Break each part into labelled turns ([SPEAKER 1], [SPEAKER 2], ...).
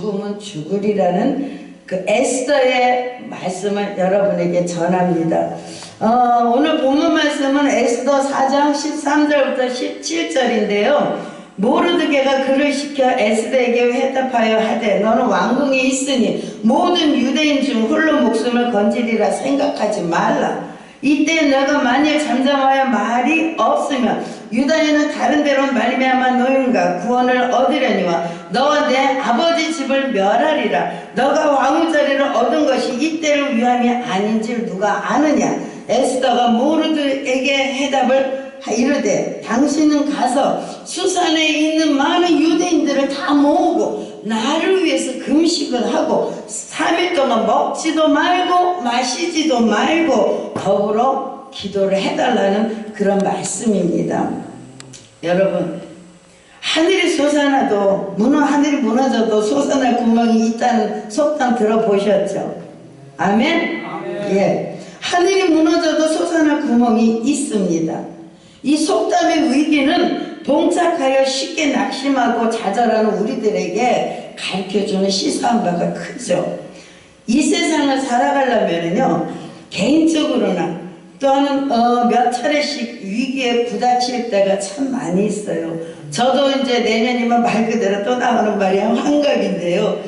[SPEAKER 1] 죽음은 죽으리라는 그 에스더의 말씀을 여러분에게 전합니다. 오늘 본문 말씀은 에스더 4장 13절부터 17절인데요. 모르드게가 그를 시켜 에스더에게 회답하여 하되 너는 왕궁에 있으니 모든 유대인 중 홀로 목숨을 건지리라 생각하지 말라. 이때 너가 만일 잠잠하여 말이 없으면 유다인은 다른 데로 말미암아 노임과 구원을 얻으려니와 너와 내 아버지 집을 멸하리라. 너가 왕후 자리를 얻은 것이 이때를 위함이 아닌 줄 누가 아느냐. 에스더가 모르드에게 해답을 이르되 당신은 가서 수산에 있는 많은 유대인들을 다 모으고 나를 위해서 금식을 하고 3일 동안 먹지도 말고 마시지도 말고 더불어 기도를 해달라는 그런 말씀입니다. 여러분, 하늘이 솟아나도 하늘이 무너져도 솟아날 구멍이 있다는 속담 들어보셨죠? 아멘? 아멘. 예, 하늘이 무너져도 솟아날 구멍이 있습니다. 이 속담의 위기는 봉착하여 쉽게 낙심하고 좌절하는 우리들에게 가르쳐주는 시사한 바가 크죠. 이 세상을 살아가려면요, 개인적으로나 또는 몇 차례씩 위기에 부닥칠 때가 참 많이 있어요. 저도 이제 내년이면 말 그대로 또 나오는 말이 환갑인데요.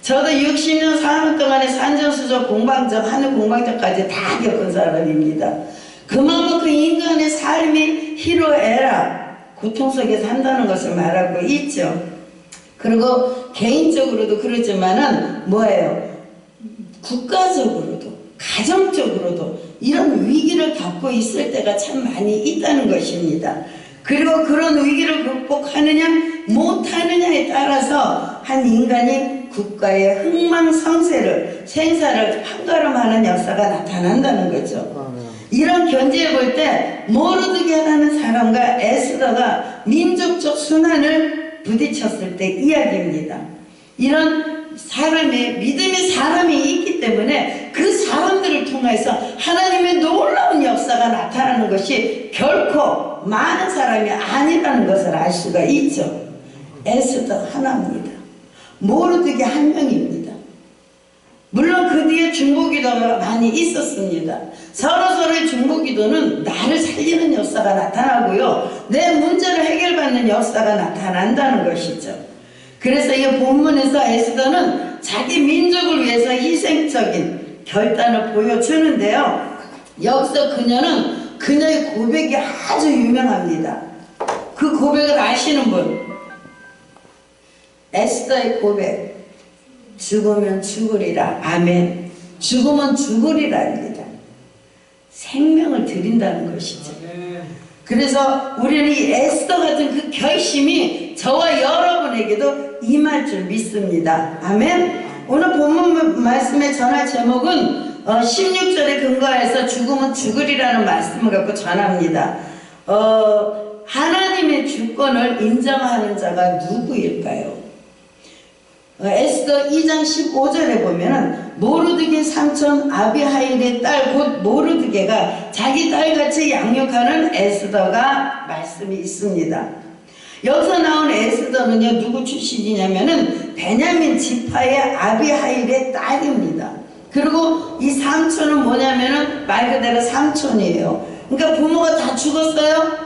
[SPEAKER 1] 저도 60년 4년 동안의 산전수전 공방적, 하늘 공방적까지 다 겪은 사람입니다. 그만큼 그 인간의 삶이 희로애락, 고통 속에 산다는 것을 말하고 있죠. 그리고 개인적으로도 그러지만은 뭐예요? 국가적으로도, 가정적으로도 이런 위기를 겪고 있을 때가 참 많이 있다는 것입니다. 그리고 그런 위기를 극복하느냐 못하느냐에 따라서 한 인간이 국가의 흥망성쇠를 생사를 판가름하는 역사가 나타난다는 거죠. 이런 견지해 볼 때 모르드게라는 사람과 에스더가 민족적 순환을 부딪혔을 때 이야기입니다. 이런 사람의 믿음의 사람이 있기 때문에 그 사람들을 통해서 하나님의 놀라운 역사가 나타나는 것이 결코 많은 사람이 아니라는 것을 알 수가 있죠. 에스더 하나입니다. 모르드게 한 명입니다. 물론 그 뒤에 중보기도가 많이 있었습니다. 서로서로의 중보기도는 나를 살리는 역사가 나타나고요, 내 문제를 해결받는 역사가 나타난다는 것이죠. 그래서 이 본문에서 에스더는 자기 민족을 위해서 희생적인 결단을 보여주는데요, 여기서 그녀의 고백이 아주 유명합니다. 그 고백을 아시는 분? 에스더의 고백. 죽으면 죽으리라. 아멘. 죽으면 죽으리라입니다. 생명을 드린다는 것이죠. 그래서 우리는 이 에스더 같은 그 결심이 저와 여러분에게도 임할 줄 믿습니다. 아멘. 오늘 본문 말씀의 전할 제목은 16절에 근거해서 죽으면 죽으리라는 말씀을 갖고 전합니다. 하나님의 주권을 인정하는 자가 누구일까요? 에스더 2장 15절에 보면은 모르드게 삼촌 아비하일의 딸 곧 모르드게가 자기 딸같이 양육하는 에스더가 말씀이 있습니다. 여기서 나온 에스더는요, 누구 출신이냐면은 베냐민 지파의 아비하일의 딸입니다. 그리고 이 삼촌은 뭐냐면은 말 그대로 삼촌이에요. 그러니까 부모가 다 죽었어요.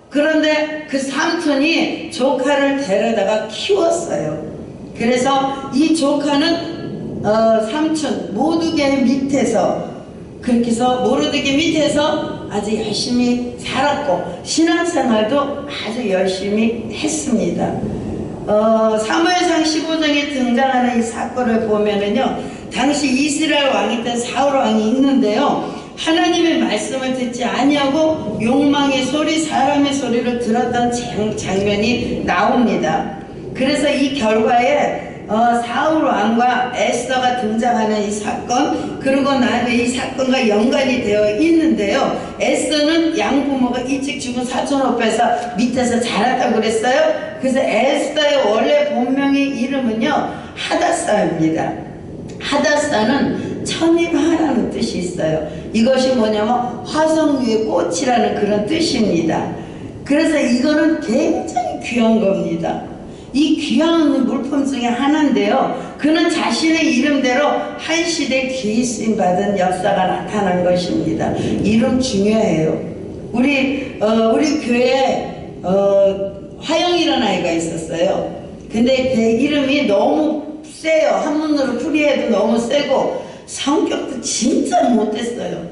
[SPEAKER 1] 그런데 그 삼촌이 조카를 데려다가 키웠어요. 그래서 이 조카는 삼촌 모르드게 밑에서, 그렇게 해서 모르드게 밑에서 아주 열심히 살았고 신앙생활도 아주 열심히 했습니다. 사무엘상 15장에 등장하는 이 사건을 보면은요, 당시 이스라엘 왕이던 사울 왕이 있는데요, 하나님의 말씀을 듣지 아니하고 욕망의 소리, 사람의 소리를 들었던 장면이 나옵니다. 그래서 이 결과에 사울 왕과 에스더가 등장하는 이 사건, 그리고 이 사건과 연관이 되어 있는데요, 에스더는 양부모가 일찍 죽은 사촌 오빠에서 밑에서 자랐다고 그랬어요. 그래서 에스더의 원래 본명의 이름은요, 하다사입니다. 하다사는 천임하라는 뜻이 있어요. 이것이 뭐냐면 화성 위의 꽃이라는 그런 뜻입니다. 그래서 이거는 굉장히 귀한 겁니다. 이 귀한 물품 중에 하나인데요. 그는 자신의 이름대로 한 시대 귀히 쓰임받은 역사가 나타난 것입니다. 이름 중요해요. 우리 교회에 화영이라는 아이가 있었어요. 근데 그 이름이 너무 세요. 한문으로 풀이해도 너무 세고 성격도 진짜 못됐어요.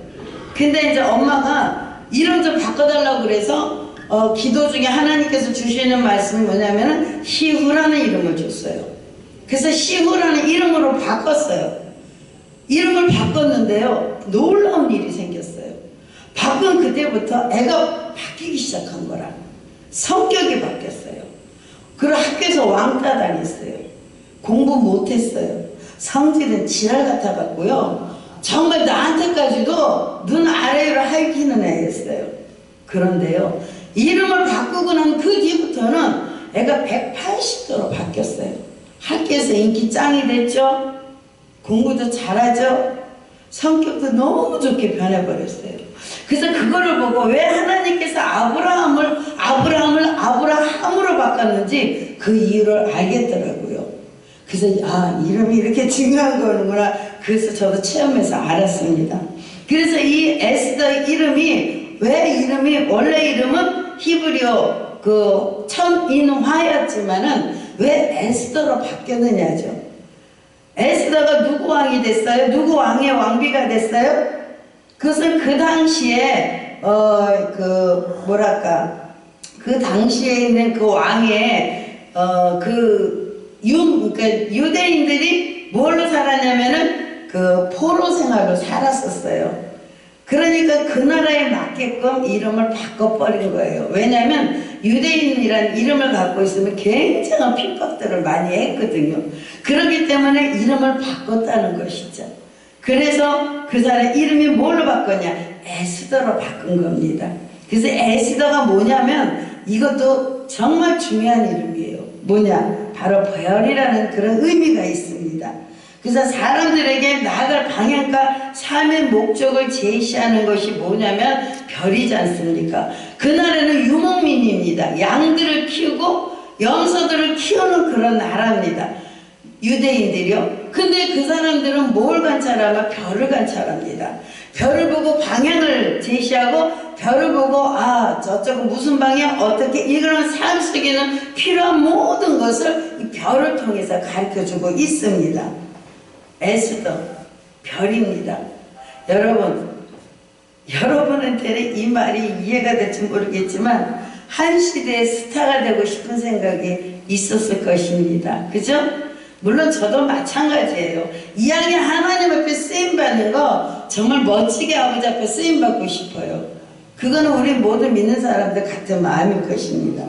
[SPEAKER 1] 근데 이제 엄마가 이름 좀 바꿔달라고 그래서 기도 중에 하나님께서 주시는 말씀이 뭐냐면은 희후라는 이름을 줬어요. 그래서 시후라는 이름으로 바꿨어요. 이름을 바꿨는데요, 놀라운 일이 생겼어요. 바꾼 그때부터 애가 바뀌기 시작한 거라. 성격이 바뀌었어요. 그리고 학교에서 왕따 당했어요. 공부 못했어요. 성질은 지랄 같아갖고요, 정말 나한테까지도 눈 아래로 핥히는 애였어요. 그런데요, 이름을 바꾸고 난 그 뒤부터는 애가 180도로 바뀌었어요. 학교에서 인기 짱이 됐죠. 공부도 잘하죠. 성격도 너무 좋게 변해버렸어요. 그래서 그거를 보고 왜 하나님께서 아브라함으로 바꿨는지 그 이유를 알겠더라고요. 그래서 이름이 이렇게 중요한 거는구나. 그래서 저도 체험해서 알았습니다. 그래서 이 에스더 이름이 원래 이름은 히브리어 천인화였지만은 왜 에스더로 바뀌었느냐죠. 에스더가 누구 왕이 됐어요? 누구 왕의 왕비가 됐어요? 그것은 그 당시에 그 당시에 있는 그 왕의 그러니까 유대인들이 뭘로 살았냐면은 그 포로 생활로 살았었어요. 그러니까 그 나라에 맞게끔 이름을 바꿔버린 거예요. 왜냐하면 유대인이란 이름을 갖고 있으면 굉장한 핍박들을 많이 했거든요. 그렇기 때문에 이름을 바꿨다는 것이죠. 그래서 그 사람 이름이 뭘로 바꿨냐? 에스더로 바꾼 겁니다. 그래서 에스더가 뭐냐면 이것도 정말 중요한 이름이에요. 뭐냐? 바로 별이라는 그런 의미가 있습니다. 그래서 사람들에게 나아갈 방향과 삶의 목적을 제시하는 것이 뭐냐면 별이지 않습니까? 그날에는 유목민입니다. 양들을 키우고 염소들을 키우는 그런 나라입니다. 유대인들이요. 근데 그 사람들은 뭘 관찰하면 별을 관찰합니다. 별을 보고 방향을 제시하고 별을 보고 저쪽은 무슨 방향 어떻게 이런 삶 속에는 필요한 모든 것을 이 별을 통해서 가르쳐주고 있습니다. 에스더 별입니다. 여러분한테는 이 말이 이해가 될지 모르겠지만 한 시대의 스타가 되고 싶은 생각이 있었을 것입니다. 그죠? 물론 저도 마찬가지예요. 이왕에 하나님 앞에 쓰임받는 거 정말 멋지게 아버지 앞에 쓰임받고 싶어요. 그거는 우리 모두 믿는 사람들 같은 마음일 것입니다.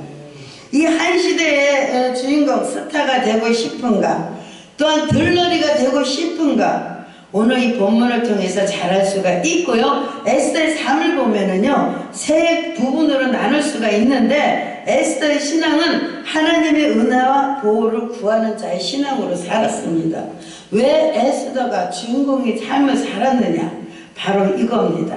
[SPEAKER 1] 이 한 시대의 주인공 스타가 되고 싶은가? 또한 들러리가 되고 싶은가? 오늘 이 본문을 통해서 잘할 수가 있고요. 에스더의 삶을 보면은요, 세 부분으로 나눌 수가 있는데 에스더의 신앙은 하나님의 은혜와 보호를 구하는 자의 신앙으로 살았습니다. 왜 에스더가 주인공의 삶을 살았느냐? 바로 이겁니다.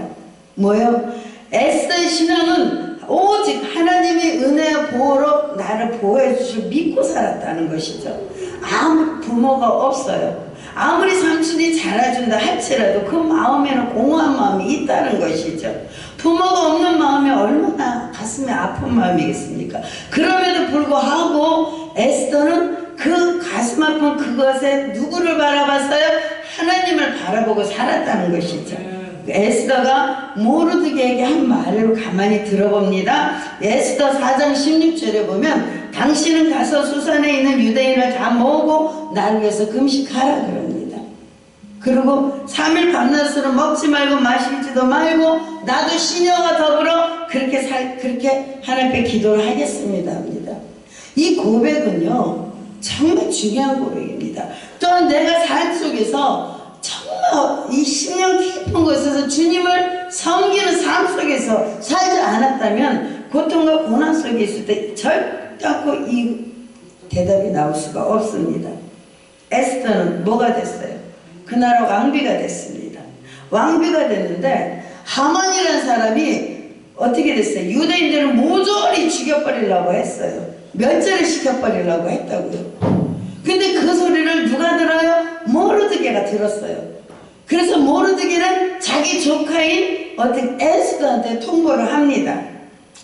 [SPEAKER 1] 뭐요? 에스더의 신앙은 오직 하나님의 은혜와 보호로 나를 보호해 주실 믿고 살았다는 것이죠. 아무 부모가 없어요. 아무리 삼촌이 잘해준다 할지라도 그 마음에는 공허한 마음이 있다는 것이죠. 부모가 없는 마음이 얼마나 가슴이 아픈 마음이겠습니까? 그럼에도 불구하고 에스더는 그 가슴 아픈 그것에 누구를 바라봤어요? 하나님을 바라보고 살았다는 것이죠. 에스더가 모르드게에게 한 말을 가만히 들어봅니다. 에스더 4장 16절에 보면 당신은 가서 수산에 있는 유대인을 다 모으고 나를 위해서 금식하라 그럽니다. 그리고 3일 밤낮으로 먹지 말고 마시지도 말고 나도 시녀와 더불어 그렇게 하나님께 기도를 하겠습니다 합니다. 이 고백은요 정말 중요한 고백입니다. 또한 내가 삶 속에서 정말 이 신령 깊은 곳에서 주님을 섬기는 삶 속에서 살지 않았다면 고통과 고난 속에 있을 때 절대로 이 대답이 나올 수가 없습니다. 에스더는 뭐가 됐어요? 그 나라 왕비가 됐습니다. 왕비가 됐는데 하만이라는 사람이 어떻게 됐어요? 유대인들을 모조리 죽여버리려고 했어요. 멸절을 시켜버리려고 했다고요. 근데 그 소리를 누가 들어요? 모르드게가 들었어요. 그래서 모르드게는 자기 조카인 어떤 에스더한테 통보를 합니다.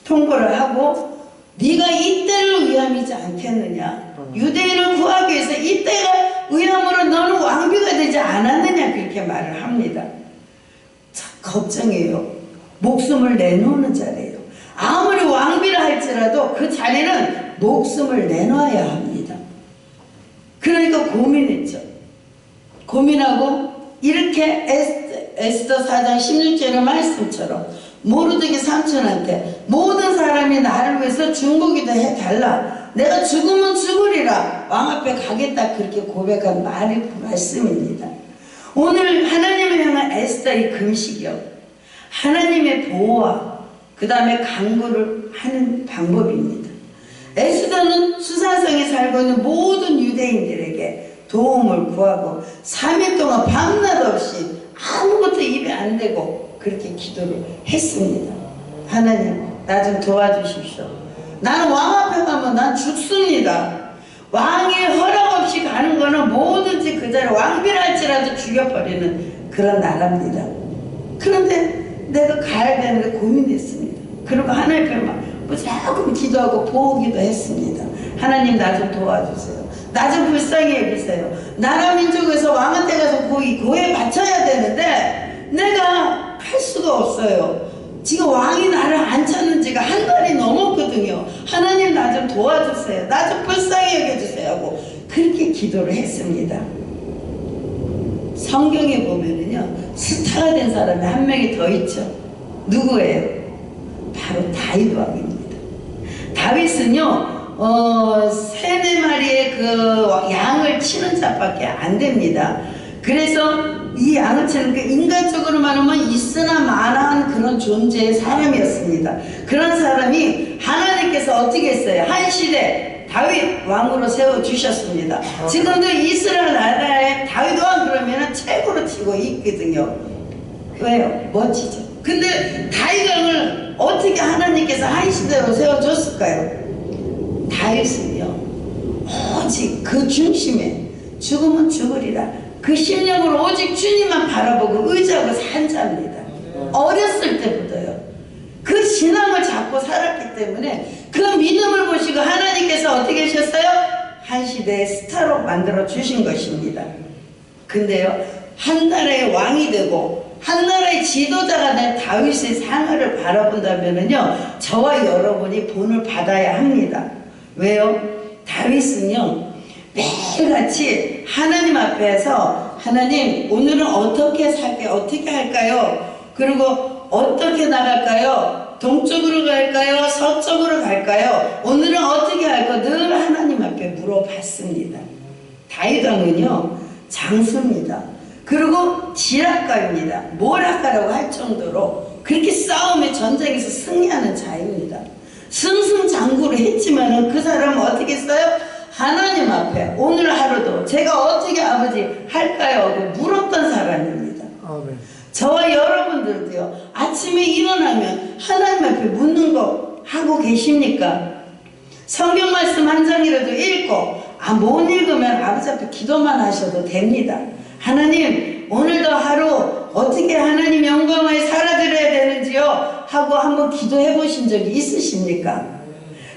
[SPEAKER 1] 통보를 하고 네가 이때를 위함이지 않겠느냐, 유대인을 구하기 위해서 이때가 위함으로 너는 왕비가 되지 않았느냐, 그렇게 말을 합니다. 참 걱정이에요. 목숨을 내놓는 자리예요. 아무리 왕비라 할지라도 그 자리는 목숨을 내놔야 합니다. 그러니까 고민했죠. 고민하고 이렇게 에스더 4장 16절의 말씀처럼 모르드게 삼촌한테 모든 사람이 나를 위해서 중보기도 해달라, 내가 죽으면 죽으리라, 왕 앞에 가겠다, 그렇게 고백한 말씀입니다. 오늘 하나님을 향한 에스더의 금식이요, 하나님의 보호와 그 다음에 강구를 하는 방법입니다. 에스더는 수산성에 살고 있는 모든 유대인들에게 도움을 구하고 3일 동안 밤낮 없이 아무것도 입에 안 대고 그렇게 기도를 했습니다. 하나님, 나 좀 도와주십시오. 나는 왕 앞에 가면 난 죽습니다. 왕이 허락 없이 가는 거는 뭐든지 그 자리 왕비라 할지라도 죽여버리는 그런 나라입니다. 그런데 내가 가야 되는데 고민했습니다. 그리고 하나님 앞에 조금 기도하고 보기도 했습니다. 하나님, 나 좀 도와주세요. 나 좀 불쌍히 여기세요. 나라 민족에서 왕한테 가서 고해 바쳐야 되는데 내가 할 수가 없어요. 지금 왕이 나를 안 찾는 지가 한 달이 넘었거든요. 하나님, 나 좀 도와주세요. 나 좀 불쌍히 여겨주세요 하고 그렇게 기도를 했습니다. 성경에 보면은요, 스타가 된 사람이 한 명이 더 있죠. 누구예요? 바로 다윗 왕입니다. 다윗은요, 3-4마리의 그 양을 치는 자밖에 안 됩니다. 그래서 이 양을 치는 그 인간적으로 말하면 있으나 마나한 그런 존재의 사람이었습니다. 그런 사람이 하나님께서 어떻게 했어요? 한 시대 다윗 왕으로 세워주셨습니다. 지금도 이스라엘 나라에 다윗 왕 그러면 최고로 치고 있거든요. 왜요? 멋지죠. 근데 다윗 왕을 어떻게 하나님께서 한 시대로 세워줬을까요? 다윗은요, 오직 그 중심에 죽으면 죽으리라, 그 심령으로 오직 주님만 바라보고 의지하고 산 자입니다. 어렸을 때부터요, 그 신앙을 잡고 살았기 때문에 그 믿음을 보시고 하나님께서 어떻게 하셨어요? 한 시대의 스타로 만들어 주신 것입니다. 근데요, 한 나라의 왕이 되고 한 나라의 지도자가 된 다윗의 생활을 바라본다면요, 저와 여러분이 본을 받아야 합니다. 왜요? 다윗은요, 매일같이 하나님 앞에서 하나님, 오늘은 어떻게 살게요? 어떻게 할까요? 그리고 어떻게 나갈까요? 동쪽으로 갈까요? 서쪽으로 갈까요? 오늘은 어떻게 할까요? 늘 하나님 앞에 물어봤습니다. 다윗 왕은요, 장수입니다. 그리고 지략가입니다. 몰락가라고 할 정도로 그렇게 싸움에 전쟁에서 승리하는 자입니다. 승승장구를 했지만은 그 사람은 어떻게 했어요? 하나님 앞에 오늘 하루도 제가 어떻게 아버지 할까요? 하고 물었던 사람입니다. 아멘. 저와 여러분들도요, 아침에 일어나면 하나님 앞에 묻는 거 하고 계십니까? 성경 말씀 한 장이라도 읽고, 못 읽으면 아버지 앞에 기도만 하셔도 됩니다. 하나님, 오늘도 하루 어떻게 하나님 영광을 살아드려야 되는지요? 하고 한번 기도해 보신 적이 있으십니까?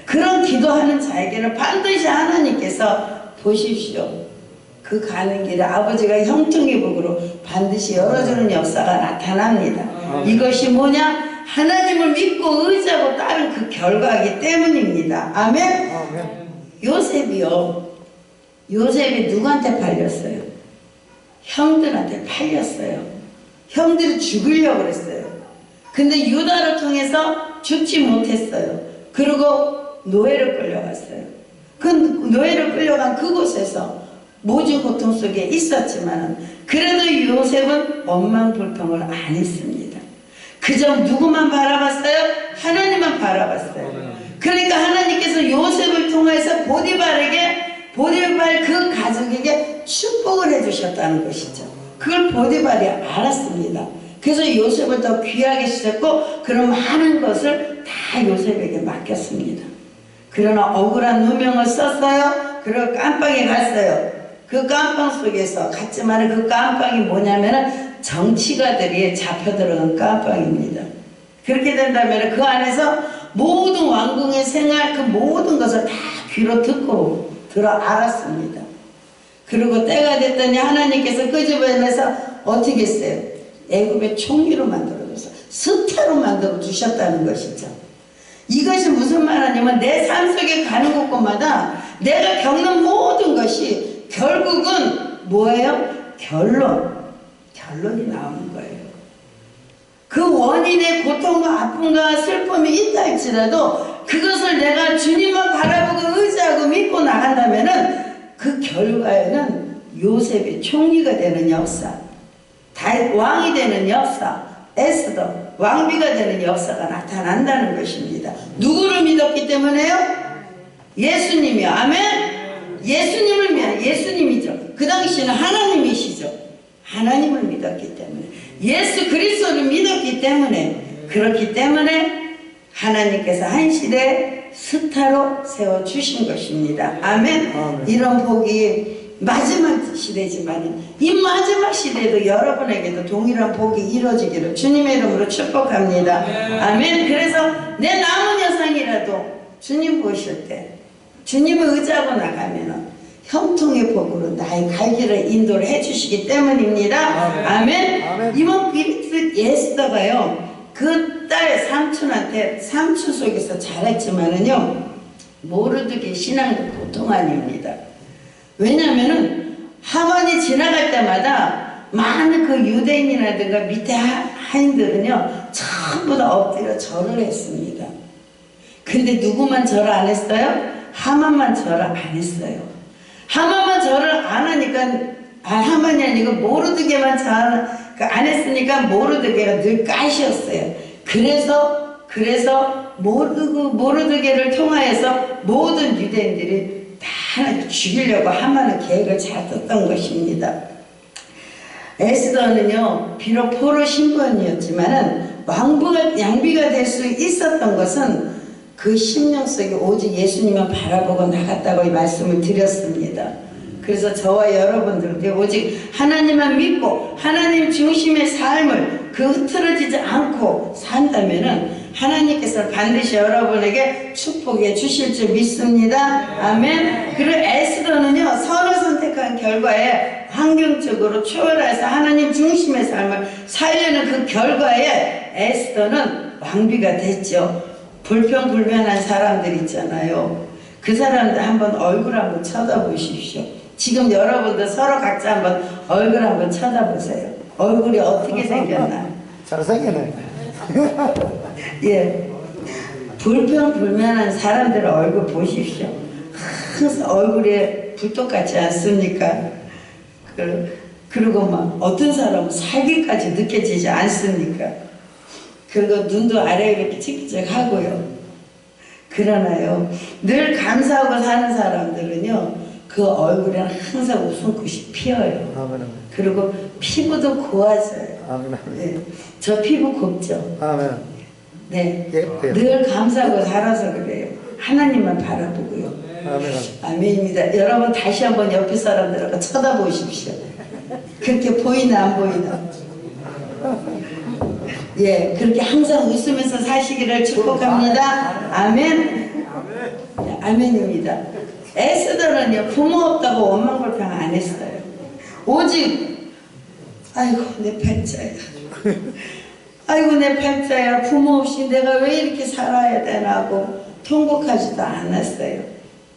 [SPEAKER 1] 그런 기도하는 자에게는 반드시 하나님께서 보십시오, 그 가는 길에 아버지가 형통의 복으로 반드시 열어주는 역사가 나타납니다. 이것이 뭐냐? 하나님을 믿고 의지하고 따른 그 결과이기 때문입니다. 아멘? 요셉이요, 요셉이 누구한테 팔렸어요? 형들한테 팔렸어요. 형들이 죽이려고 그랬어요. 근데 유다를 통해서 죽지 못했어요. 그리고 노예로 끌려갔어요. 그 노예로 끌려간 그곳에서 모진 고통 속에 있었지만 그래도 요셉은 원망불평을 안 했습니다. 그저 누구만 바라봤어요? 하나님만 바라봤어요. 그러니까 하나님께서 요셉을 통해서 보디발 그 가족에게 축복을 해주셨다는 것이죠. 그걸 보디발이 알았습니다. 그래서 요셉을 더 귀하게 쓰셨고 그런 많은 것을 다 요셉에게 맡겼습니다. 그러나 억울한 누명을 썼어요. 그리고 깜빵에 갔어요. 그 깜빵 속에서 갔지만 그 깜빵이 뭐냐면은 정치가들이 잡혀 들어간 깜빵입니다. 그렇게 된다면 그 안에서 모든 왕궁의 생활 그 모든 것을 다 귀로 듣고 들어 알았습니다. 그리고 때가 됐더니 하나님께서 끄집어내서 어떻게 했어요? 애굽의 총리로 만들어줘서 스타로 만들어 주셨다는 것이죠. 이것이 무슨 말하냐면 내 삶 속에 가는 곳곳마다 내가 겪는 모든 것이 결국은 뭐예요? 결론이 나오는 거예요. 그 원인의 고통과 아픔과 슬픔이 있다 할지라도 그것을 내가 주님만 바라보고 의지하고 믿고 나간다면은 그 결과에는 요셉이 총리가 되는 역사, 다윗 왕이 되는 역사, 에스더 왕비가 되는 역사가 나타난다는 것입니다. 누구를 믿었기 때문에요? 예수님이요. 아멘. 예수님을 믿어. 예수님이죠. 그 당시에는 하나님이시죠. 하나님을 믿었기 때문에 예수 그리스도를 믿었기 때문에 그렇기 때문에 하나님께서 한 시대에 스타로 세워주신 것입니다. 아멘. 이런 복이 마지막 시대지만 이 마지막 시대에도 여러분에게도 동일한 복이 이루어지기를 주님의 이름으로 축복합니다. 아멘. 그래서 내 남은 여생이라도 주님 보실 때 주님을 의지하고 나가면 형통의 복으로 나의 갈 길을 인도를 해주시기 때문입니다. 아멘. 이번 비리트 에스더가요 그 딸 삼촌한테 삼촌 속에서 자랐지만은요 모르드게 신앙도 보통 아닙니다. 왜냐면은 하만이 지나갈 때마다 많은 그 유대인이라든가 밑에 하인들은요 전부 다 엎드려 절을 했습니다. 근데 누구만 절을 안 했어요? 하만만 절을 안 했어요. 하만만 절을 안 하니까 하만이 아니고 모르드게만 안 했으니까 모르드게가 늘 가시였어요. 그래서 모르드게를 통하여서 모든 유대인들이 다 죽이려고 하만은 계획을 잘 썼던 것입니다. 에스더는요 비록 포로 신부였지만은 양비가 될 수 있었던 것은 그 심령 속에 오직 예수님만 바라보고 나갔다고 이 말씀을 드렸습니다. 그래서 저와 여러분들도 오직 하나님만 믿고 하나님 중심의 삶을 그 흐트러지지 않고 산다면은 하나님께서 반드시 여러분에게 축복해 주실 줄 믿습니다. 아멘. 그리고 에스더는요 선을 선택한 결과에 환경적으로 초월해서 하나님 중심의 삶을 살려는 그 결과에 에스더는 왕비가 됐죠. 불평불만한 사람들 있잖아요. 그 사람들 한번 얼굴 한번 쳐다보십시오. 지금 여러분들 서로 각자 한번 얼굴 한번 쳐다보세요. 얼굴이 어떻게 생겼나?
[SPEAKER 2] 잘생겼네.
[SPEAKER 1] 예, 불평불만한 사람들 얼굴 보십시오. 항상 얼굴에 불독 같지 않습니까? 그리고 막 어떤 사람은 살기까지 느껴지지 않습니까? 그리고 눈도 아래에 이렇게 찌그찌그하고요. 그러나요 늘 감사하고 사는 사람들은요 그 얼굴에는 항상 웃음꽃이 피어요.
[SPEAKER 2] 아멘.
[SPEAKER 1] 그리고 피부도 고와져요.
[SPEAKER 2] 아멘.
[SPEAKER 1] 네, 저 피부 곱죠.
[SPEAKER 2] 아멘.
[SPEAKER 1] 네,
[SPEAKER 2] 예뻐요.
[SPEAKER 1] 늘 감사하고 살아서 그래요. 하나님만 바라보고요.
[SPEAKER 2] 아멘.
[SPEAKER 1] 아멘입니다. 여러분 다시 한번 옆에 사람들하고 쳐다보십시오. 그렇게 보이나 안 보이나? 예, 그렇게 항상 웃으면서 사시기를 축복합니다. 아멘. 아멘입니다. 에스더는요 부모 없다고 원망불평 안 했어요. 오직 아이고 내 팔자야. 아이고 내 팔자야. 부모 없이 내가 왜 이렇게 살아야 되나 하고 통곡하지도 않았어요.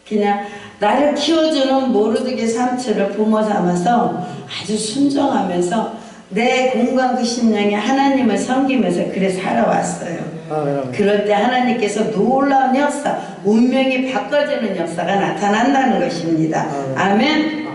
[SPEAKER 1] 그냥 나를 키워주는 모르드게 삼촌을 부모 삼아서 아주 순종하면서 내 공간 그 심령에 하나님을 섬기면서 그래 살아왔어요. 그럴 때 하나님께서 놀라운 역사, 운명이 바꿔지는 역사가 나타난다는 것입니다. 아멘.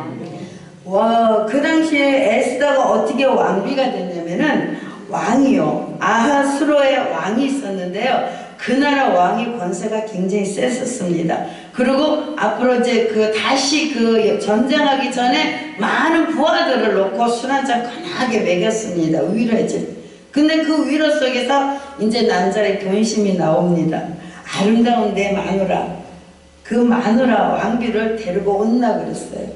[SPEAKER 1] 와, 그 당시에 에스더가 어떻게 왕비가 됐냐면은 왕이요 아하스로의 왕이 있었는데요. 그 나라 왕이 권세가 굉장히 셌었습니다. 그리고 앞으로 이제 다시 전쟁하기 전에 많은 부하들을 놓고 술 한잔 건하게 먹였습니다. 위로해지. 근데 그 위로 속에서 이제 남자의 본심이 나옵니다. 아름다운 내 마누라, 그 마누라 왕비를 데리고 온다 그랬어요.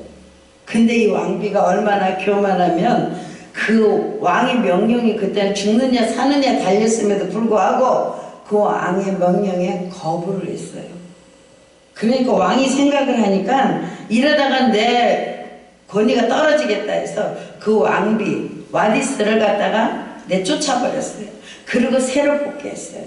[SPEAKER 1] 근데 이 왕비가 얼마나 교만하면 그 왕의 명령이 그때는 죽느냐 사느냐 달렸음에도 불구하고 그 왕의 명령에 거부를 했어요. 그러니까 왕이 생각을 하니까 이러다가 내 권위가 떨어지겠다 해서 그 왕비 와디스를 갖다가 내쫓아버렸어요. 그리고 새로 뽑게 했어요.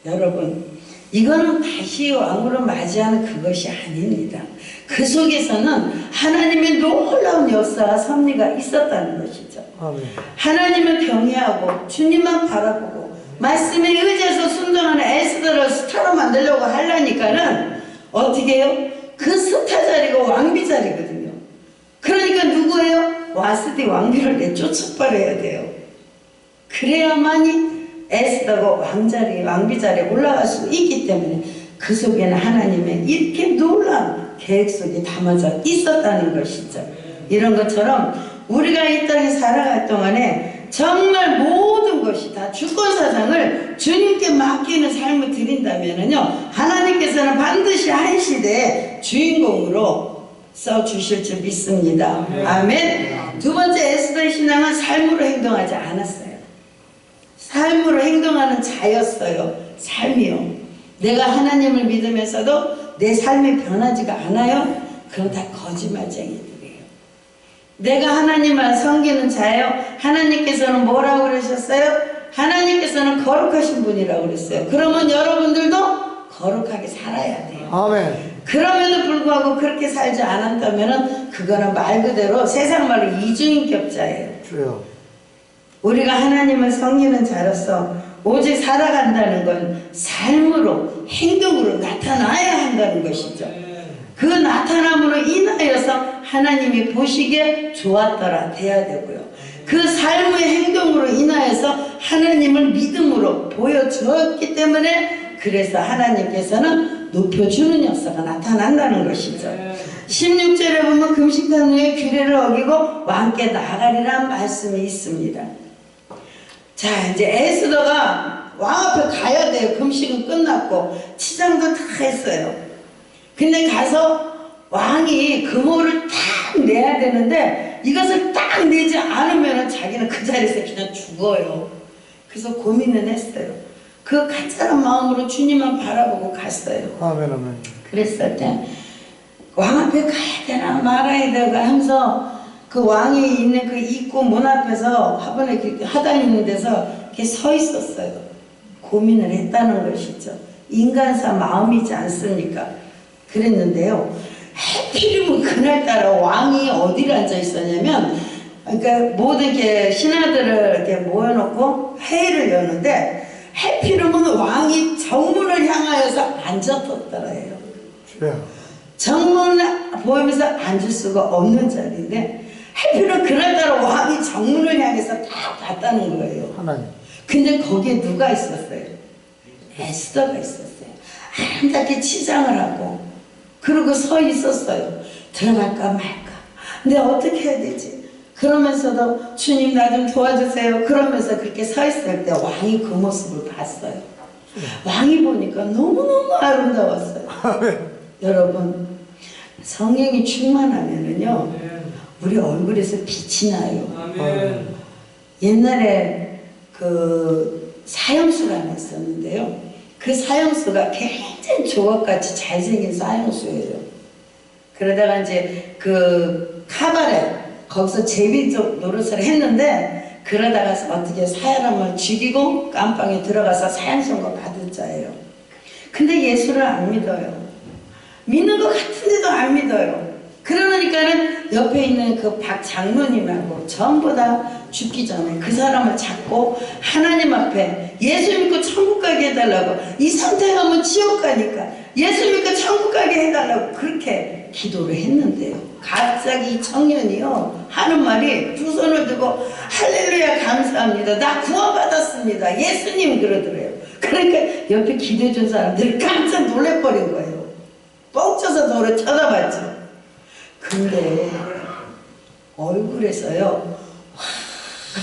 [SPEAKER 1] 여러분, 이거는 다시 왕으로 맞이하는 그것이 아닙니다. 그 속에서는 하나님의 놀라운 역사와 섭리가 있었다는 것이죠. 아멘. 하나님을 경외하고 주님만 바라보고 말씀에 의지해서 순종하는 에스더를 스타로 만들려고 하려니까는 어떻게 해요? 그 스타 자리가 왕비 자리거든요. 그러니까 누구예요? 와스디 왕비를 내쫓아버려야 돼요. 그래야만이 에스더가 왕비 자리에 올라갈 수 있기 때문에 그 속에는 하나님의 이렇게 놀라운 계획 속에 담아져 있었다는 것이죠. 이런 것처럼 우리가 이 땅에 살아갈 동안에 정말 모든 것이 다 주권사상을 주님께 맡기는 삶을 드린다면요, 하나님께서는 반드시 한 시대의 주인공으로 써주실 줄 믿습니다. 아멘. 두 번째, 에스더의 신앙은 삶으로 행동하지 않았어요. 삶으로 행동하는 자였어요. 삶이요. 내가 하나님을 믿으면서도 내 삶이 변하지가 않아요? 그럼 다 거짓말쟁이들이에요. 내가 하나님만 섬기는 자예요. 하나님께서는 뭐라고 그러셨어요? 하나님께서는 거룩하신 분이라고 그랬어요. 그러면 여러분들도 거룩하게 살아야 돼요. 아멘. 그럼에도 불구하고 그렇게 살지 않았다면 그거는 말 그대로 세상 말로 이중인격자예요. 주요. 우리가 하나님을 섬기는 자로서 오직 살아간다는 건 삶으로 행동으로 나타나야 한다는 것이죠. 그 나타남으로 인하여서 하나님이 보시기에 좋았더라 돼야 되고요. 그 삶의 행동으로 인하여서 하나님을 믿음으로 보여주었기 때문에 그래서 하나님께서는 높여주는 역사가 나타난다는 것이죠. 16절에 보면 금식한 후에 규례를 어기고 왕께 나아가리라는 말씀이 있습니다. 자, 이제 에스더가 왕 앞에 가야 돼요. 금식은 끝났고 치장도 다 했어요. 근데 가서 왕이 금호를 딱 내야 되는데 이것을 딱 내지 않으면 자기는 그 자리에서 그냥 죽어요. 그래서 고민을 했어요. 그 간절한 마음으로 주님만 바라보고 갔어요. 아멘, 아멘. 그랬을 때 왕 앞에 가야 되나 말아야 되나 하면서 그 왕이 있는 그 입구 문 앞에서 화분에 이렇게 하단 있는 데서 이렇게 서 있었어요. 고민을 했다는 것이죠. 인간사 마음이지 않습니까? 그랬는데요. 하필이면 그날따라 왕이 어디를 앉아 있었냐면, 그러니까 모든 게 신하들을 이렇게 모여놓고 회의를 여는데 하필이면 왕이 정문을 향하여서 앉았더라예요. 정문을 보면서 앉을 수가 없는 자리인데 하필은 그날따라 왕이 정문을 향해서 딱 봤다는 거예요. 하나님. 근데 거기에 누가 있었어요? 에스더가 있었어요. 아름답게 치장을 하고 그러고 서 있었어요. 들어갈까 말까. 근데 어떻게 해야 되지? 그러면서도 주님 나 좀 도와주세요. 그러면서 그렇게 서 있을 때 왕이 그 모습을 봤어요. 왕이 보니까 너무너무 아름다웠어요. 여러분, 성령이 충만하면은요, 우리 얼굴에서 빛이 나요. 옛날에 그 사형수가 하나 있었는데요. 그 사형수가 굉장히 조각같이 잘생긴 사형수예요. 그러다가 이제 그 카바레, 거기서 제비 노릇을 했는데, 그러다가 어떻게 사람을 죽이고 깜빵에 들어가서 사형선고 받을 자예요. 근데 예수를 안 믿어요. 믿는 것 같은데도 안 믿어요. 그러니까는 옆에 있는 그 박 장로님하고 전부 다 죽기 전에 그 사람을 잡고 하나님 앞에 예수 믿고 천국 가게 해달라고, 이 상태 가면 지옥 가니까 예수 믿고 천국 가게 해달라고 그렇게 기도를 했는데요. 갑자기 이 청년이요 하는 말이 두 손을 들고 할렐루야 감사합니다. 나 구원받았습니다. 예수님 그러더래요. 그러니까 옆에 기도해준 사람들이 깜짝 놀래버린 거예요. 뻥쳐서 저를 쳐다봤죠. 근데 얼굴에서요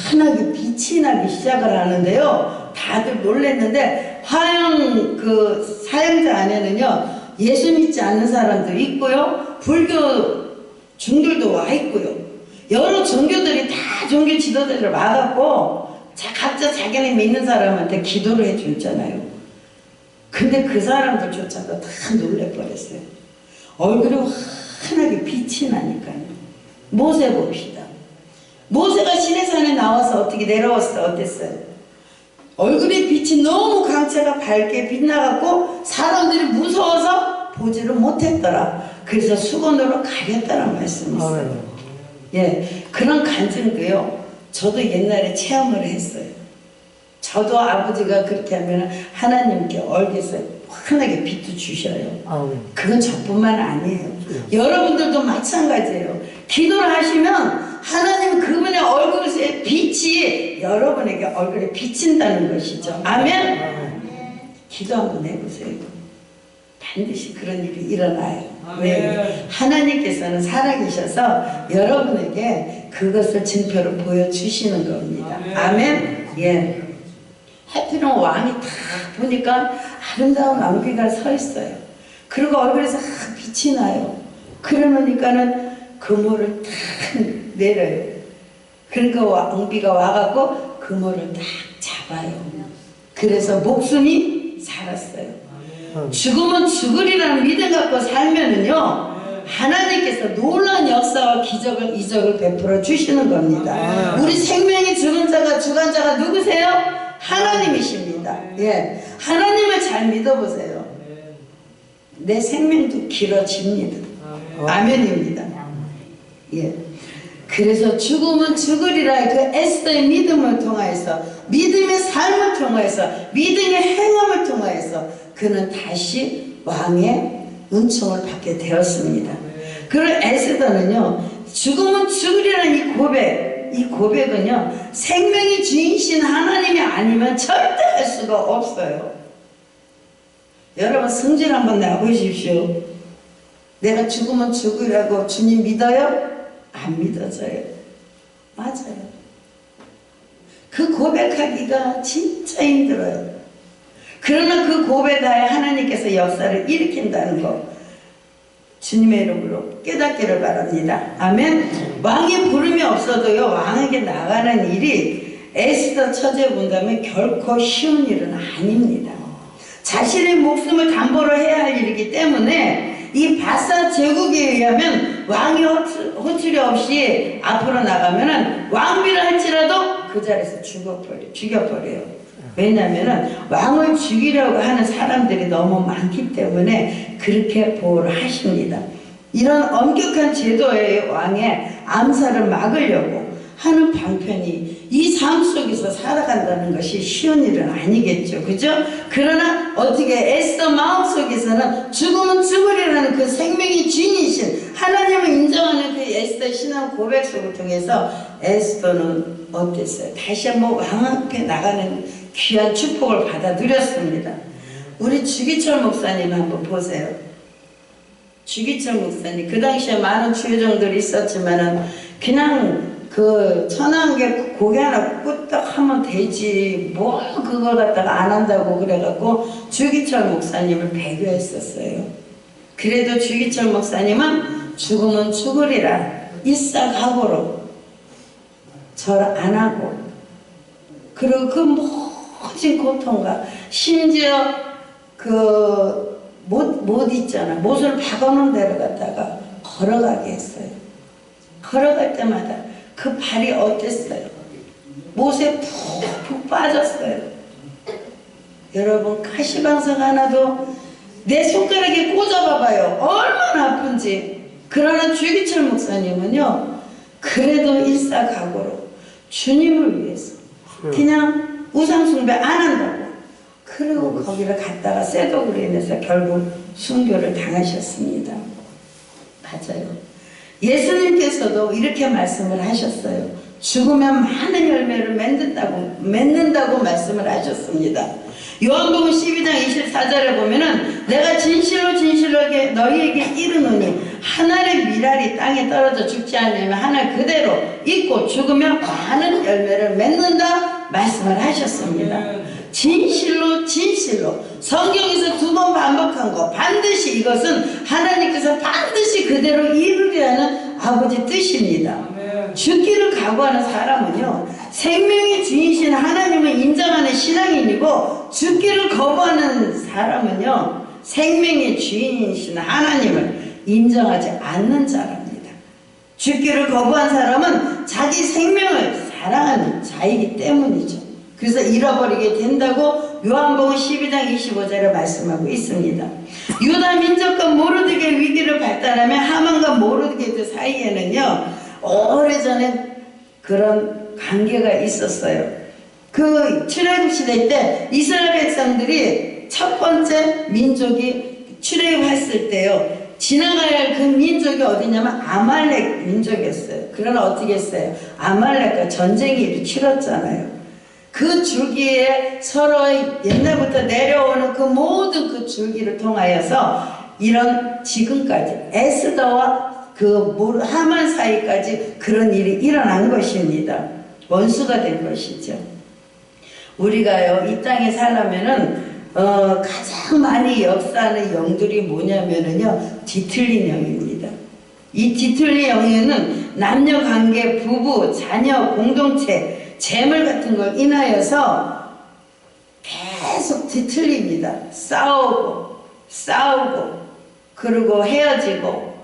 [SPEAKER 1] 환하게 빛이 나기 시작을 하는데요. 다들 놀랬는데 화형 그 사형자 안에는요 예수 믿지 않는 사람도 있고요. 불교 중들도 와 있고요. 여러 종교들이 다 종교 지도자를 와갖고 각자 자기네 믿는 사람한테 기도를 해주잖아요. 근데 그 사람들조차도 다 놀래버렸어요. 얼굴이 환하게 빛이 나니까요. 모세 봅시다. 모세가 시내산에 나와서 어떻게 내려왔을 때 어땠어요? 얼굴에 빛이 너무 강체가 밝게 빛나갖고 사람들이 무서워서 보지를 못했더라. 그래서 수건으로 가렸다는 말씀이 있어요. 예, 그런 간증도요. 저도 옛날에 체험을 했어요. 저도 아버지가 그렇게 하면 하나님께 얼굴에서 환하게 빛도 주셔요. 그건 저뿐만 아니에요. 여러분들도 마찬가지예요. 기도를 하시면 하나님 그분의 얼굴에 빛이 여러분에게 얼굴에 비친다는 것이죠. 아멘. 기도 한번 해보세요. 반드시 그런 일이 일어나요. 왜? 하나님께서는 살아계셔서 여러분에게 그것을 증표로 보여주시는 겁니다. 아멘. 예. 하필은 왕이 딱 보니까 아름다운 왕비가 서 있어요. 그리고 얼굴에서 빛이 나요. 그러니까는 그모를 딱 내려요. 그러니까 왕비가 와갖고 그모를 딱 잡아요. 그래서 목숨이 살았어요. 죽으면 죽으리라는 믿음 갖고 살면은요, 하나님께서 놀라운 역사와 기적을, 이적을 베풀어 주시는 겁니다. 우리 생명이 죽은 자가, 주간 자가 누구세요? 하나님이십니다. 예, 하나님을 잘 믿어보세요. 내 생명도 길어집니다. 아멘입니다. 예. 그래서 죽으면 죽으리라 그 에스더의 믿음을 통하여서, 믿음의 삶을 통하여서, 믿음의 행함을 통하여서 그는 다시 왕의 은총을 받게 되었습니다. 그리고 에스더는요, 죽으면 죽으리라는 이 고백은요, 생명이 주인이신 하나님이 아니면 절대 할 수가 없어요. 여러분 성질 한번 내보십시오. 내가 죽으면 죽으라고 주님 믿어요? 안 믿어져요. 맞아요. 그 고백하기가 진짜 힘들어요. 그러나 그 고백하에 하나님께서 역사를 일으킨다는 거 주님의 이름으로 깨닫기를 바랍니다. 아멘. 왕의 부름이 없어도요, 왕에게 나가는 일이 에스더 처제 본다면 결코 쉬운 일은 아닙니다. 자신의 목숨을 담보로 해야 할 일이기 때문에 이 바사 제국에 의하면 왕이 호출이 없이 앞으로 나가면은 왕비를 할지라도 그 자리에서 죽여버려요. 왜냐하면 왕을 죽이려고 하는 사람들이 너무 많기 때문에 그렇게 보호를 하십니다. 이런 엄격한 제도의 왕의 암살을 막으려고 하는 방편이 이 삶 속에서 살아간다는 것이 쉬운 일은 아니겠죠. 그죠? 그러나 어떻게 에스더 마음속에서는 죽으면 죽으리라는 그 생명이 주인이신 하나님을 인정하는 그 에스더 신앙 고백 속을 통해서 에스더는 어땠어요? 다시 한번 왕 앞에 나가는 귀한 축복을 받아 누렸습니다. 우리 주기철 목사님 한번 보세요. 주기철 목사님, 그 당시에 많은 주요정들이 있었지만은 그냥 그 천황계 고개 하나 끄떡 하면 되지 뭐 그걸 갖다가 안 한다고 그래갖고 주기철 목사님을 배교했었어요. 그래도 주기철 목사님은 죽으면 죽으리라 일사각오로 절 안 하고, 그리고 그 모진 고통과 심지어 그 못 있잖아, 못을 박아놓은 데로 갔다가 걸어가게 했어요. 걸어갈 때마다 그 발이 어땠어요? 못에 푹푹 빠졌어요. 여러분 가시방석 하나도 내 손가락에 꽂아봐봐요. 얼마나 아픈지. 그러나 주기철 목사님은요, 그래도 일사각오로 주님을 위해서 그냥 우상숭배 안 한다고, 그리고 거기를 갔다가 쇠독으로 인해서 결국 순교를 당하셨습니다. 맞아요. 예수님께서도 이렇게 말씀을 하셨어요. 죽으면 많은 열매를 맺는다고 말씀을 하셨습니다. 요한복음 12장 24절에 보면은 내가 진실로 너희에게 이르노니 하늘의 밀알이 땅에 떨어져 죽지 않으면 하늘 그대로 있고 죽으면 많은 열매를 맺는다 말씀을 하셨습니다. 진실로 진실로. 성경에서 2번 반복한 거, 반드시 이것은 하나님께서 반드시 그대로 이루려는 아버지 뜻입니다. 죽기를 각오하는 사람은요, 생명의 주인이신 하나님을 인정하는 신앙인이고, 죽기를 거부하는 사람은요, 생명의 주인이신 하나님을 인정하지 않는 자랍니다. 죽기를 거부한 사람은 자기 생명을 사랑하는 자이기 때문이죠. 그래서 잃어버리게 된다고 요한복음 12장 25절에 말씀하고 있습니다. 유다 민족과 모르드게 위기를 발달하며 하만과 모르드게 사이에는요, 오래전에 그런 관계가 있었어요. 그 출애굽 시대 때 이스라엘 백성들이 첫 번째 민족이 출애굽했을 때요, 지나가야 할 그 민족이 어디냐면 아말렉 민족이었어요. 그러나 어떻게 했어요? 아말렉과 전쟁이 치렀잖아요. 그 줄기에 서로 옛날부터 내려오는 그 모든 그 줄기를 통하여서 이런 지금까지 에스더와 그 하만 사이까지 그런 일이 일어난 것입니다. 원수가 된 것이죠. 우리가요, 이 땅에 살려면은 가장 많이 역사하는 영들이 뭐냐면은요, 뒤틀린 영입니다. 이 뒤틀린 영에는 남녀관계, 부부, 자녀, 공동체, 재물 같은 걸 인하여서 계속 뒤틀립니다. 싸우고 그리고 헤어지고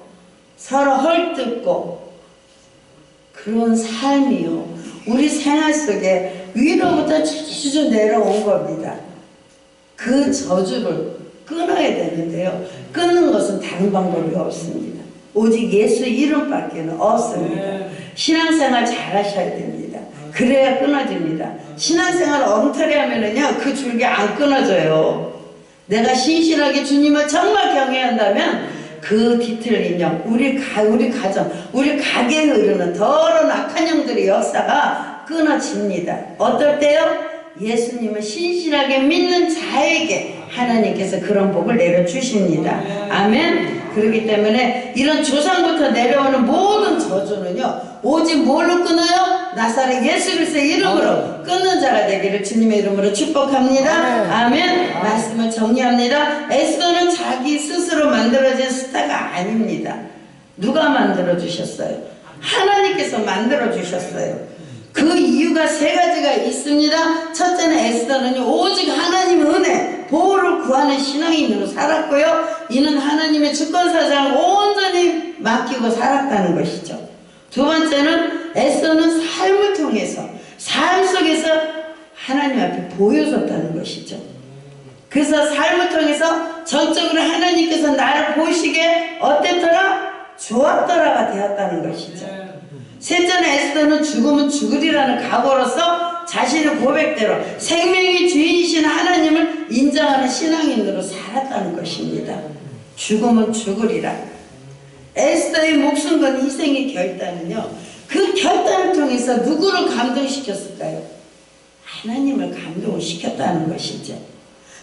[SPEAKER 1] 서로 헐뜯고, 그런 삶이요, 우리 생활 속에 위로부터 쭉쭉 내려온 겁니다. 그 저주를 끊어야 되는데요, 끊는 것은 다른 방법이 없습니다. 오직 예수 이름밖에 없습니다. 신앙생활 잘 하셔야 됩니다. 그래야 끊어집니다. 신앙생활 엉터리 하면은요, 그 줄기 안 끊어져요. 내가 신실하게 주님을 정말 경외한다면 그 뒤틀린 영, 우리 가정, 우리 가게에 흐르는 더러운 악한 영들의 역사가 끊어집니다. 어떨 때요? 예수님을 신실하게 믿는 자에게 하나님께서 그런 복을 내려주십니다. 아멘. 그렇기 때문에 이런 조상부터 내려오는 모든 저주는요, 오직 뭘로 끊어요? 나사렛 예수 그리스도의 이름으로 끊는 자가 되기를 주님의 이름으로 축복합니다. 아멘. 말씀을 정리합니다. 에스더는 자기 스스로 만들어진 스타가 아닙니다. 누가 만들어주셨어요? 하나님께서 만들어주셨어요. 그 이유가 3가지가 있습니다. 첫째는 에스더는 오직 하나님의 은혜, 보호를 구하는 신앙인으로 살았고요, 이는 하나님의 주권사장을 온전히 맡기고 살았다는 것이죠. 두 번째는 에스더는 삶을 통해서, 삶 속에서 하나님 앞에 보여줬다는 것이죠. 그래서 삶을 통해서 전적으로 하나님께서 나를 보시기에 어땠더라? 좋았더라가 되었다는 것이죠. 셋째는 에스더는 죽으면 죽으리라는 각오로서 자신의 고백대로 생명의 주인이신 하나님을 인정하는 신앙인으로 살았다는 것입니다. 죽으면 죽으리라. 에스더의 목숨 건 희생의 결단은요, 그 결단을 통해서 누구를 감동시켰을까요? 하나님을 감동을 시켰다는 것이죠.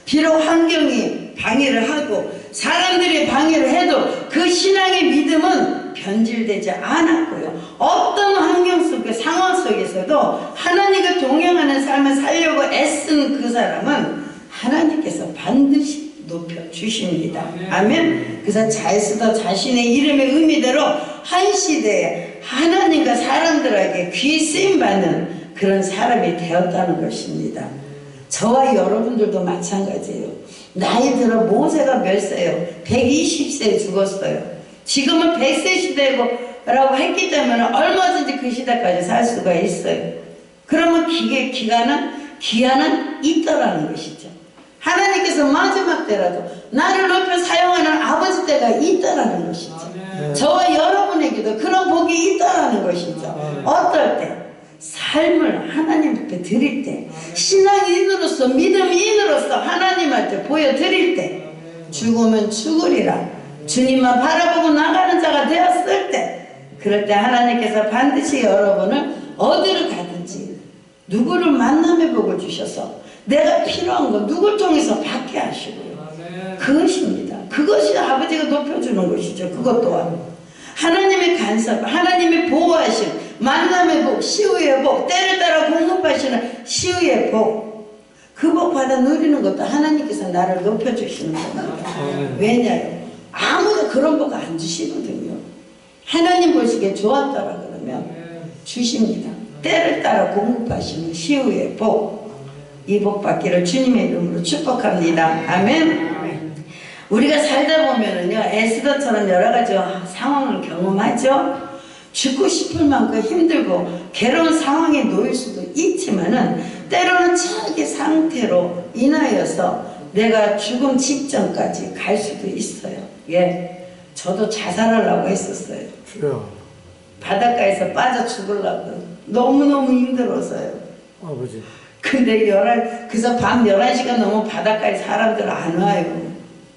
[SPEAKER 1] 비록 환경이 방해를 하고 사람들이 방해를 해도 그 신앙의 믿음은 변질되지 않았고요, 어떤 환경 속에 상황 속에서도 하나님과 동행하는 삶을 살려고 애쓴 그 사람은 하나님께서 반드시 높여주십니다. 아멘. 그래서 에스더 자신의 이름의 의미대로 한 시대에 하나님과 사람들에게 귀 쓰임받는 그런 사람이 되었다는 것입니다. 저와 여러분들도 마찬가지예요. 나이 들어 모세가 몇 세요? 120세에 죽었어요. 지금은 100세 시대라고 했기 때문에 얼마든지 그 시대까지 살 수가 있어요. 그러면 기한은 있더라는 것이죠. 하나님께서 마지막 때라도 나를 높여 사용하는 아버지 때가 있다라는 것이죠. 저와 여러분에게도 그런 복이 있다라는 것이죠. 어떨 때? 삶을 하나님 앞에 드릴 때, 신앙인으로서 믿음인으로서 하나님한테 보여드릴 때, 죽으면 죽으리라 주님만 바라보고 나가는 자가 되었을 때, 그럴 때 하나님께서 반드시 여러분을 어디를 가든지 누구를 만남의 복을 주셔서 내가 필요한 거 누굴 통해서 받게 하시고요. 그것입니다. 그것이 아버지가 높여주는 것이죠. 그것 또한 하나님의 간섭, 하나님의 보호하심, 만남의 복, 시우의 복, 때를 따라 공급하시는 시우의 복, 그 복 받아 누리는 것도 하나님께서 나를 높여주시는 겁니다. 왜냐요? 아무도 그런 복 안 주시거든요. 하나님 보시기에 좋았더라 그러면 주십니다. 때를 따라 공급하시는 시우의 복, 이 복 받기를 주님의 이름으로 축복합니다. 아멘. 우리가 살다 보면은요, 에스더처럼 여러 가지 상황을 경험하죠. 죽고 싶을 만큼 힘들고 괴로운 상황에 놓일 수도 있지만은 때로는 자기 상태로 인하여서 내가 죽음 직전까지 갈 수도 있어요. 예, 저도 자살하려고 했었어요. 바닷가에서 빠져 죽으려고 너무너무 힘들어서요.
[SPEAKER 2] 아버지.
[SPEAKER 1] 근데 그래서 밤 11시가 넘으면 바닷가에 사람들 안 와요.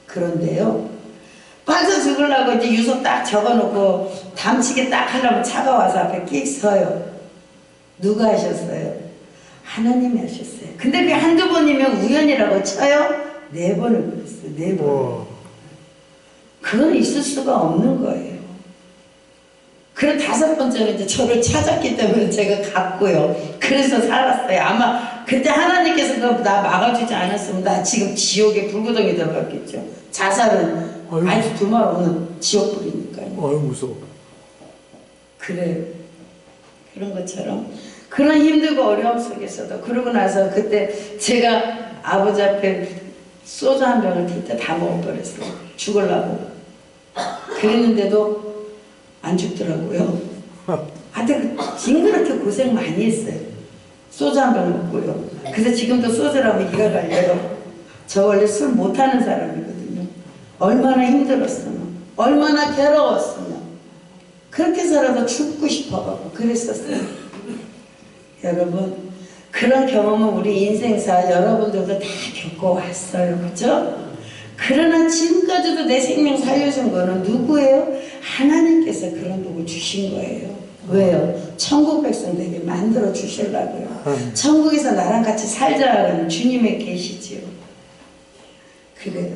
[SPEAKER 1] 그런데요, 빠져 죽으려고 이제 유서 딱 적어놓고 담치게 딱 하려면 차가 와서 앞에 끽 서요. 누가 하셨어요? 하나님이 하셨어요. 근데 그게 한두 번이면 우연이라고 쳐요? 4번을 그랬어요. 4번. 그건 있을 수가 없는 거예요. 그리고 5번째는 이제 저를 찾았기 때문에 제가 갔고요. 그래서 살았어요. 아마 그때 하나님께서 그거 나 막아주지 않았으면 나 지금 지옥에 불구덩이 들어갔겠죠. 자살은 아주 두말 없는 지옥불이니까요.
[SPEAKER 2] 아유 무서워.
[SPEAKER 1] 그래요. 그런 것처럼 그런 힘들고 어려움 속에서도 그러고 나서 그때 제가 아버지 앞에 소주 한 병을 그때 다 먹어버렸어요. 죽으려고. 그랬는데도 안 죽더라고요. 하여튼 징그럽게 고생 많이 했어요. 소주 한 병 먹고요. 그래서 지금도 소주라면 이가 갈려요. 저 원래 술 못하는 사람이거든요. 얼마나 힘들었으면, 얼마나 괴로웠으면 그렇게서라도 죽고 싶어가지고 그랬었어요. 여러분, 그런 경험은 우리 인생사 여러분들도 다 겪어왔어요. 그죠? 그러나 지금까지도 내 생명 살려준 거는 누구예요? 하나님께서 그런 복을 주신 거예요. 왜요? 천국 백성 되게 만들어 주시려고요. 천국에서 나랑 같이 살자는 주님에 계시지요. 그래요.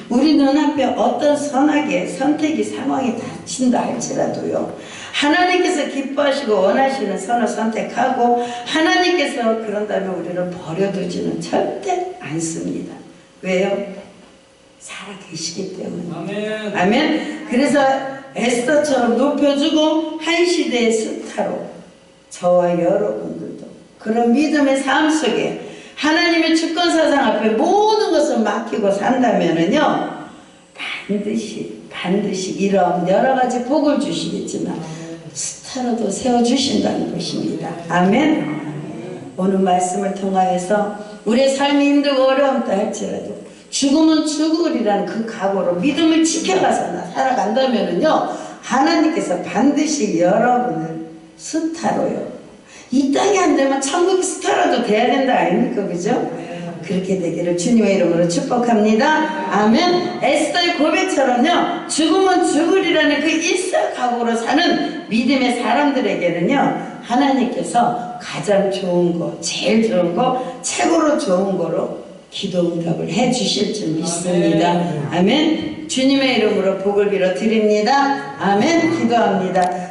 [SPEAKER 1] 우리 눈앞에 어떤 선하게 선택이 상황이 닥친다 할지라도요, 하나님께서 기뻐하시고 원하시는 선을 선택하고 하나님께서 그런다면 우리를 버려두지는 절대 않습니다. 왜요? 살아계시기 때문에. 아멘. 아멘. 그래서 에스더처럼 높여주고 한 시대의 스타로 저와 여러분들도 그런 믿음의 삶 속에 하나님의 주권사상 앞에 모든 것을 맡기고 산다면은요, 반드시 이런 여러 가지 복을 주시겠지만 스타로도 세워주신다는 것입니다. 아멘. 오늘 말씀을 통하여서 우리의 삶이 힘들고 어려움다 할지라도 죽으면 죽으리라는 그 각오로 믿음을 지켜가서 살아간다면은요, 하나님께서 반드시 여러분을 스타로요, 이 땅이 안 되면 천국 스타라도 돼야 된다 아닙니까? 그죠? 그렇게 되기를 주님의 이름으로 축복합니다. 아멘. 에스더의 고백처럼요, 죽으면 죽으리라는 그 일사 각오로 사는 믿음의 사람들에게는요, 하나님께서 가장 좋은 거, 제일 좋은 거, 최고로 좋은 거로 기도 응답을 해 주실 줄 믿습니다. 아멘. 주님의 이름으로 복을 빌어 드립니다. 아멘. 기도합니다.